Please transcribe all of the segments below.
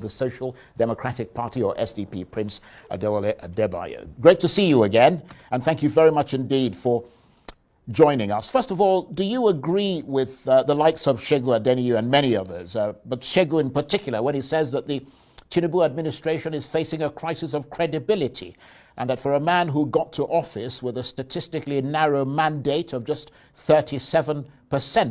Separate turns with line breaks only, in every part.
the Social Democratic Party, or SDP, Prince Adebayo. Great to see you again, and thank you very much indeed for joining us. First of all, do you agree with the likes of Segun Adeniyi and many others, but Segun in particular, when he says that the Tinubu administration is facing a crisis of credibility, and that for a man who got to office with a statistically narrow mandate of just 37%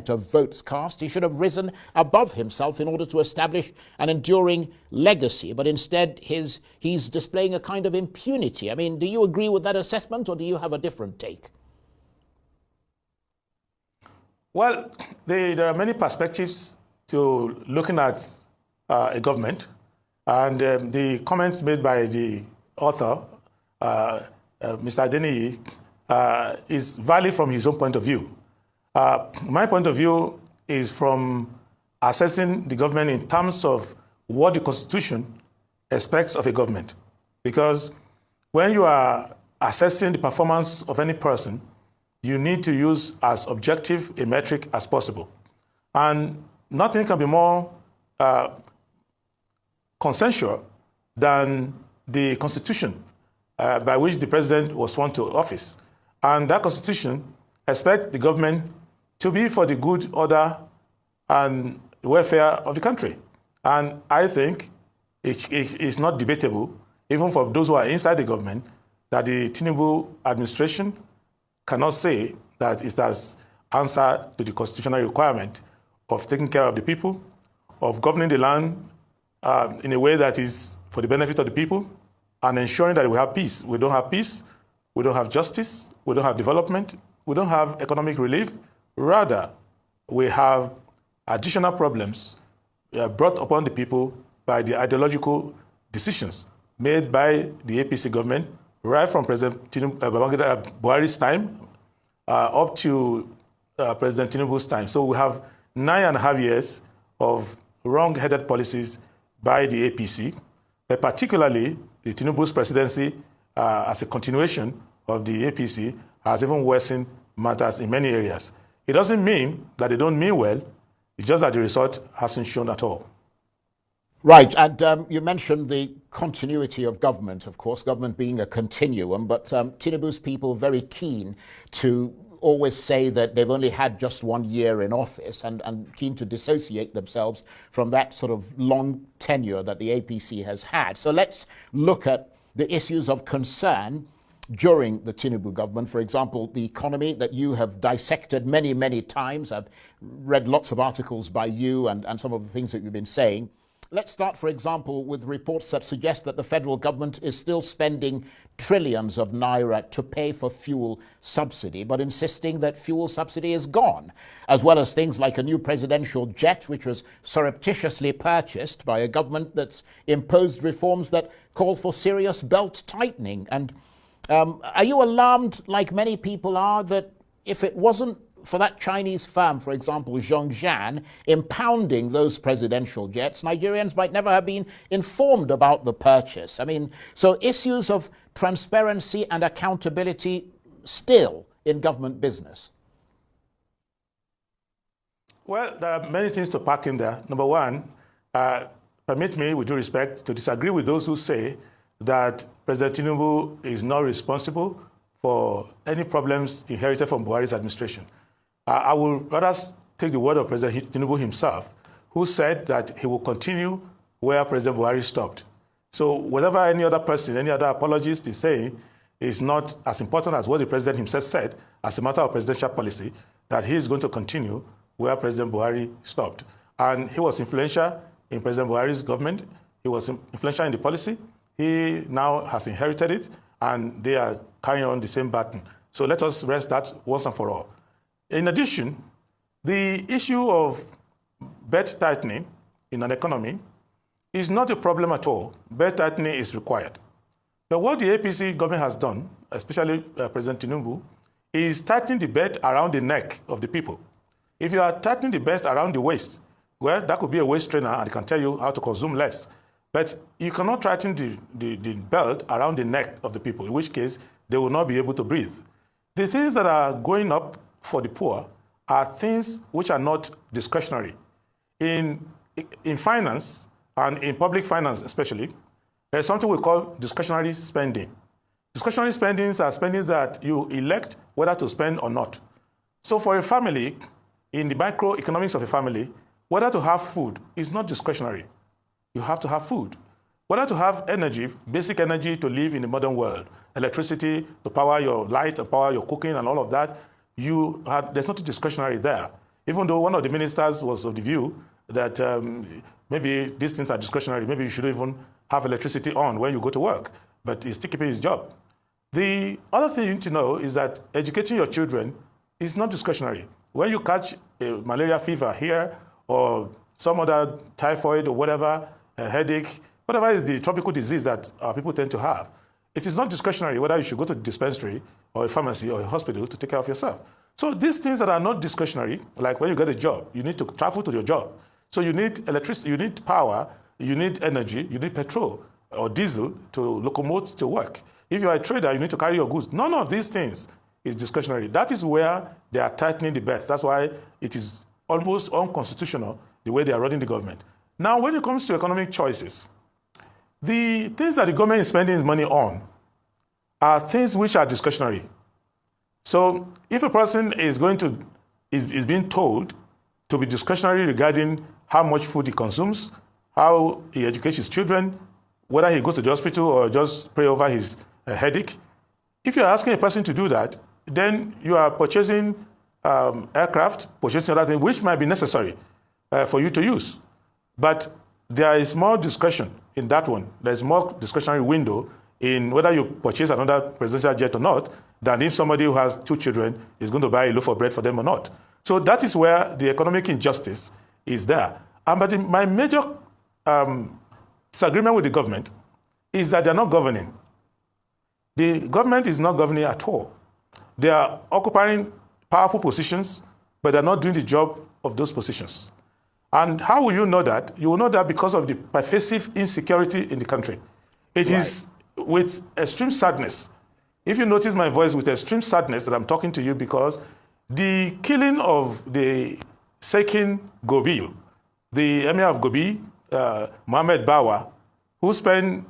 of votes cast, he should have risen above himself in order to establish an enduring legacy, but instead he's displaying a kind of impunity? I mean, do you agree with that assessment, or do you have a different take?
Well, there are many perspectives to looking at a government, and the comments made by the author, Mr. Adeniyi, is valid from his own point of view. My point of view is from assessing the government in terms of what the Constitution expects of a government. Because when you are assessing the performance of any person, you need to use as objective a metric as possible. And nothing can be more consensual than the Constitution by which the president was sworn to office. And that Constitution expects the government to be for the good order and welfare of the country. And I think it's not debatable, even for those who are inside the government, that the Tinubu administration cannot say that it has answered to the constitutional requirement of taking care of the people, of governing the land in a way that is for the benefit of the people, and ensuring that we have peace. We don't have peace, we don't have justice, we don't have development, we don't have economic relief. Rather, we have additional problems brought upon the people by the ideological decisions made by the APC government, right from President Buhari's time up to President Tinubu's time. So we have 9.5 years of wrong-headed policies by the APC, but particularly the Tinubu's presidency as a continuation of the APC has even worsened matters in many areas. It doesn't mean that they don't mean well, it's just that the result hasn't shown at all.
Right, and you mentioned the continuity of government, of course, government being a continuum, but Tinubu's people very keen to always say that they've only had just 1 year in office, and keen to dissociate themselves from that sort of long tenure that the APC has had. So let's look at the issues of concern during the Tinubu government. For example, the economy that you have dissected many, many times. I've read lots of articles by you and some of the things that you've been saying. Let's start, for example, with reports that suggest that the federal government is still spending trillions of naira to pay for fuel subsidy, but insisting that fuel subsidy is gone, as well as things like a new presidential jet, which was surreptitiously purchased by a government that's imposed reforms that call for serious belt tightening. And are you alarmed, like many people are, that if it wasn't for that Chinese firm, for example, Zhongzhan, impounding those presidential jets, Nigerians might never have been informed about the purchase? I mean, so issues of transparency and accountability still in government business.
Well, there are many things to pack in there. Number one, permit me, with due respect, to disagree with those who say that President Tinubu is not responsible for any problems inherited from Buhari's administration. I will rather take the word of President Tinubu himself, who said that he will continue where President Buhari stopped. So whatever any other person, any other apologist is saying is not as important as what the president himself said as a matter of presidential policy, that he is going to continue where President Buhari stopped. And he was influential in President Buhari's government. He was influential in the policy. He now has inherited it, and they are carrying on the same baton. So let us rest that once and for all. In addition, the issue of belt tightening in an economy is not a problem at all. Belt tightening is required. But what the APC government has done, especially President Tinubu, is tightening the belt around the neck of the people. If you are tightening the belt around the waist, well, that could be a waist trainer and it can tell you how to consume less. But you cannot tighten the belt around the neck of the people, in which case they will not be able to breathe. The things that are going up for the poor are things which are not discretionary. In finance, and in public finance especially, there's something we call discretionary spending. Discretionary spendings are spendings that you elect whether to spend or not. So for a family, in the microeconomics of a family, whether to have food is not discretionary. You have to have food. Whether to have energy, basic energy to live in the modern world, electricity to power your light, to power your cooking and all of that, there's nothing discretionary there. Even though one of the ministers was of the view that maybe these things are discretionary, maybe you shouldn't even have electricity on when you go to work, but he's still keeping his job. The other thing you need to know is that educating your children is not discretionary. When you catch a malaria fever here or some other typhoid or whatever, a headache, whatever is the tropical disease that our people tend to have, it is not discretionary whether you should go to the dispensary or a pharmacy or a hospital to take care of yourself. So these things that are not discretionary, like when you get a job, you need to travel to your job. So you need electricity, you need power, you need energy, you need petrol or diesel to locomote to work. If you are a trader, you need to carry your goods. None of these things is discretionary. That is where they are tightening the belt. That's why it is almost unconstitutional the way they are running the government. Now, when it comes to economic choices, the things that the government is spending money on are things which are discretionary. So if a person is being told to be discretionary regarding how much food he consumes, how he educates his children, whether he goes to the hospital or just pray over his headache, if you're asking a person to do that, then you are purchasing aircraft, purchasing other things, which might be necessary for you to use. But there is more discretion in that one. There's more discretionary window in whether you purchase another presidential jet or not than if somebody who has 2 children is going to buy a loaf of bread for them or not. So that is where the economic injustice is there. But my major disagreement with the government is that they're not governing. The government is not governing at all. They are occupying powerful positions, but they're not doing the job of those positions. And how will you know that? You will know that because of the pervasive insecurity in the country. It is with extreme sadness. If you notice my voice, with extreme sadness that I'm talking to you, because the killing of the Sekin Gobil, the emir of Gobi, Mohammed Bawa, who spent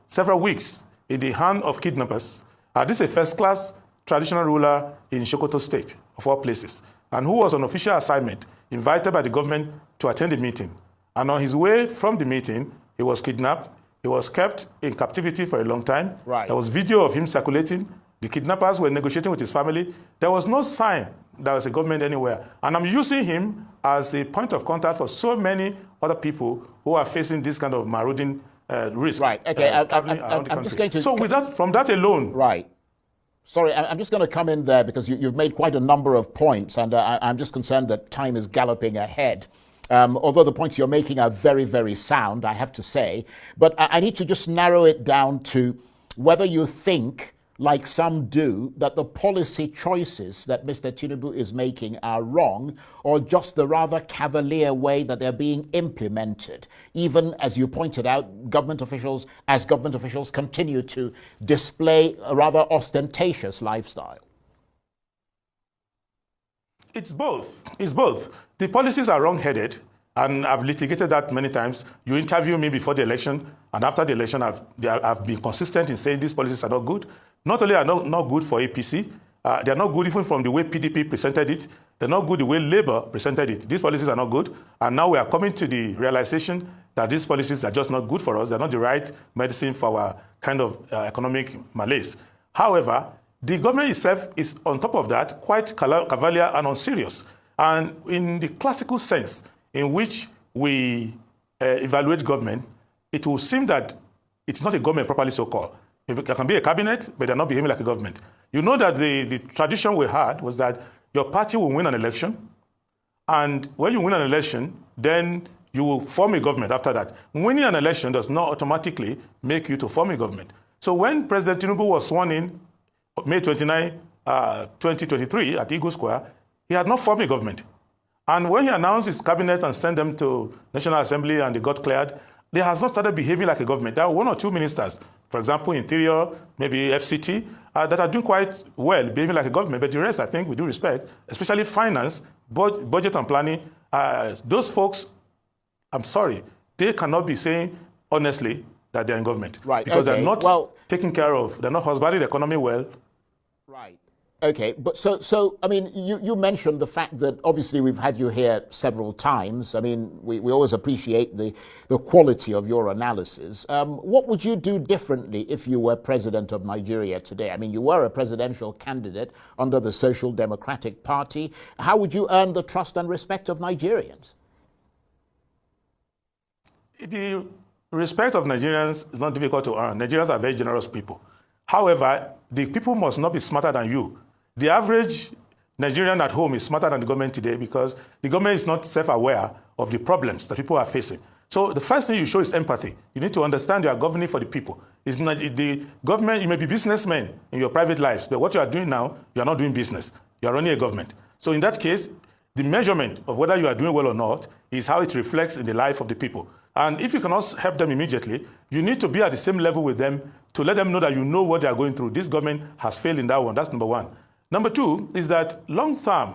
several weeks in the hand of kidnappers, this is a first-class traditional ruler in Sokoto State, of all places, and who was on official assignment, invited by the government to attend the meeting. And on his way from the meeting, he was kidnapped. He was kept in captivity for a long time.
Right.
There was video of him circulating. The kidnappers were negotiating with his family. There was no sign there was a government anywhere. And I'm using him as a point of contact for so many other people who are facing this kind of marauding risk.
Right, okay,
I'm
just going to...
So from that alone...
Right. Sorry, I'm just going to come in there because you've made quite a number of points, and I'm just concerned that time is galloping ahead. Although the points you're making are very, very sound, I have to say. But I need to just narrow it down to whether you think, like some do, that the policy choices that Mr. Tinubu is making are wrong, or just the rather cavalier way that they're being implemented, even, as you pointed out, government officials continue to display a rather ostentatious lifestyle. It's both.
It's both. The policies are wrong-headed, and I've litigated that many times. You interview me before the election, and after the election, I've been consistent in saying these policies are not good. Not only are not good for APC, they're not good even from the way PDP presented it. They're not good the way Labour presented it. These policies are not good, and now we are coming to the realization that these policies are just not good for us. They're not the right medicine for our kind of economic malaise. However, the government itself is, on top of that, quite cavalier and unserious. And in the classical sense in which we evaluate government, it will seem that it's not a government properly so-called. It can be a cabinet, but they're not behaving like a government. You know that the tradition we had was that your party will win an election, and when you win an election, then you will form a government after that. Winning an election does not automatically make you to form a government. So when President Tinubu was sworn in May 29, 2023 at Eagle Square, he had not formed a government. And when he announced his cabinet and sent them to National Assembly and they got cleared, they have not started behaving like a government. There are 1 or 2 ministers, for example, Interior, maybe FCT, that are doing quite well, behaving like a government. But the rest, I think, with due respect, especially finance, budget and planning, those folks, I'm sorry, they cannot be saying honestly that they're in government.
Right.
Because
okay.
they're not taking care of, they're not husbanding the economy well.
Right. Okay, but so I mean, you mentioned the fact that obviously we've had you here several times. I mean, we always appreciate the quality of your analysis. What would you do differently if you were president of Nigeria today? I mean, you were a presidential candidate under the Social Democratic Party. How would you earn the trust and respect of Nigerians?
The respect of Nigerians is not difficult to earn. Nigerians are very generous people. However, the people must not be smarter than you. The average Nigerian at home is smarter than the government today because the government is not self-aware of the problems that people are facing. So the first thing you show is empathy. You need to understand you are governing for the people. It's not the government. You may be businessmen in your private lives, but what you are doing now, you are not doing business. You are running a government. So in that case, the measurement of whether you are doing well or not is how it reflects in the life of the people. And if you cannot help them immediately, you need to be at the same level with them to let them know that you know what they are going through. This government has failed in that one. That's number one. Number two is that long term,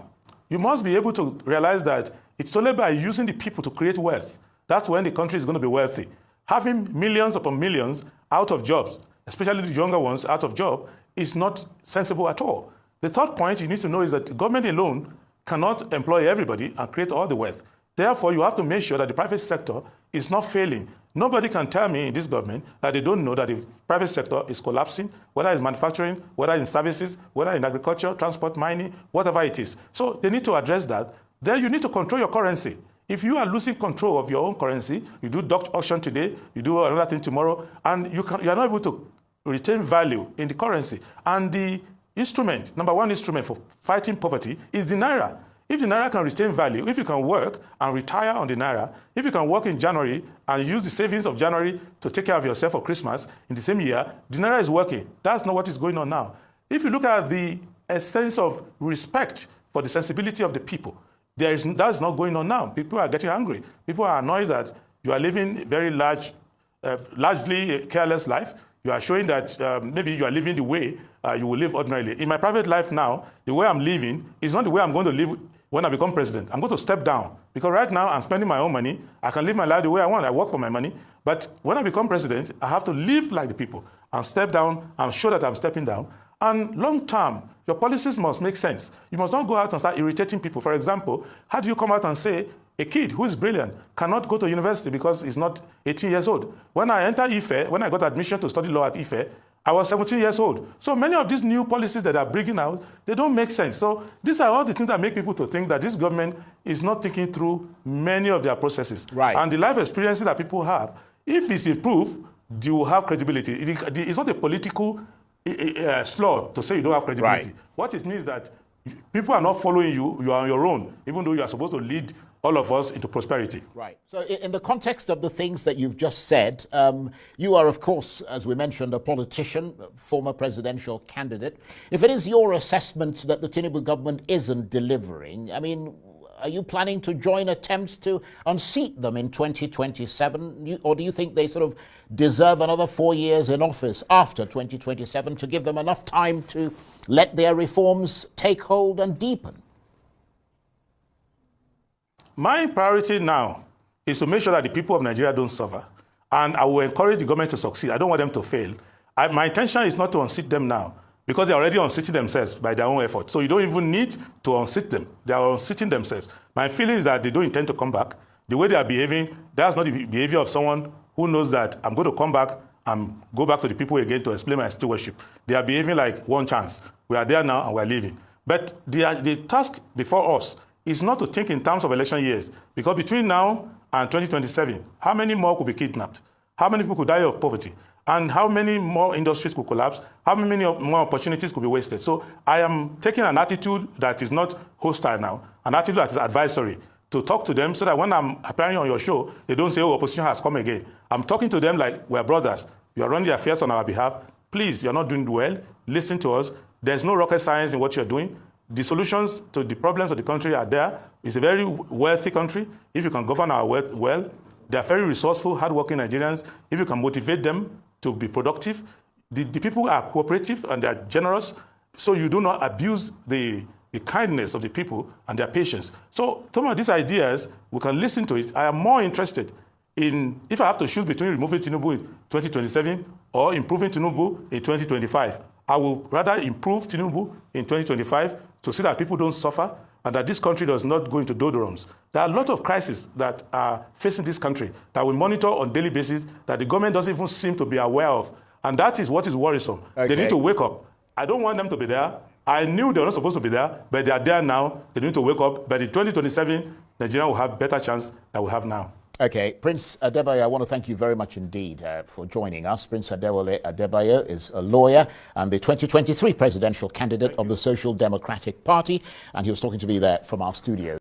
you must be able to realize that it's only by using the people to create wealth. That's when the country is going to be wealthy. Having millions upon millions out of jobs, especially the younger ones out of job, is not sensible at all. The third point you need to know is that the government alone cannot employ everybody and create all the wealth. Therefore, you have to make sure that the private sector is not failing. Nobody can tell me in this government that they don't know that the private sector is collapsing, whether it's manufacturing, whether in services, whether in agriculture, transport, mining, whatever it is. So they need to address that. Then you need to control your currency. If you are losing control of your own currency, you do Dutch auction today, you do another thing tomorrow, and you are not able to retain value in the currency. And the instrument, number one instrument for fighting poverty is the Naira. If the Naira can retain value, if you can work and retire on the Naira, if you can work in January and use the savings of January to take care of yourself for Christmas in the same year, the Naira is working. That's not what is going on now. If you look at the sense of respect for the sensibility of the people, that's not going on now. People are getting angry. People are annoyed that you are living a very largely careless life. You are showing that maybe you are living the way you will live ordinarily. In my private life now, the way I'm living is not the way I'm going to live when I become president. I'm going to step down because right now I'm spending my own money. I can live my life the way I want. I work for my money. But when I become president, I have to live like the people and step down. I'm sure that I'm stepping down. And long term, your policies must make sense. You must not go out and start irritating people. For example, how do you come out and say a kid who is brilliant cannot go to university because he's not 18 years old? When I entered IFE, when I got admission to study law at IFE, I was 17 years old. So many of these new policies that are bringing out, they don't make sense. So these are all the things that make people to think that this government is not thinking through many of their processes.
Right.
And the life experiences that people have, if it's improved, you will have credibility. It's not a political slur to say you don't have credibility.
Right.
What it means is that people are not following you, you are on your own, even though you are supposed to lead all of us into prosperity.
Right. So in the context of the things that you've just said, you are, of course, as we mentioned, a politician, a former presidential candidate. If it is your assessment that the Tinubu government isn't delivering, I mean, are you planning to join attempts to unseat them in 2027? Or do you think they sort of deserve another 4 years in office after 2027 to give them enough time to let their reforms take hold and deepen?
My priority now is to make sure that the people of Nigeria don't suffer. And I will encourage the government to succeed. I don't want them to fail. My intention is not to unseat them now because they're already unseating themselves by their own effort. So you don't even need to unseat them. They are unseating themselves. My feeling is that they don't intend to come back. The way they are behaving, that's not the behavior of someone who knows that I'm going to come back and go back to the people again to explain my stewardship. They are behaving like one chance. We are there now and we're leaving. But the task before us is not to think in terms of election years, because between now and 2027, how many more could be kidnapped? How many people could die of poverty? And how many more industries could collapse? How many more opportunities could be wasted? So I am taking an attitude that is not hostile now, an attitude that is advisory, to talk to them so that when I'm appearing on your show, they don't say, oh, opposition has come again. I'm talking to them like we're brothers. You are running the affairs on our behalf. Please, you're not doing well. Listen to us. There's no rocket science in what you're doing. The solutions to the problems of the country are there. It's a very wealthy country. If you can govern our wealth well, they are very resourceful, hardworking Nigerians. If you can motivate them to be productive, the people are cooperative and they are generous, so you do not abuse the kindness of the people and their patience. So some of these ideas, we can listen to it. I am more interested if I have to choose between removing Tinubu in 2027 or improving Tinubu in 2025, I will rather improve Tinubu in 2025 to see that people don't suffer and that this country does not go into doldrums. There are a lot of crises that are facing this country that we monitor on a daily basis that the government doesn't even seem to be aware of. And that is what is worrisome. Okay. They need to wake up. I don't want them to be there. I knew they were not supposed to be there, but they are there now. They need to wake up. But in 2027, Nigeria will have better chance than we have now.
Okay, Prince Adebayo, I want to thank you very much indeed for joining us. Prince Adebayo is a lawyer and the 2023 presidential candidate of the Social Democratic Party, and he was talking to me there from our studio.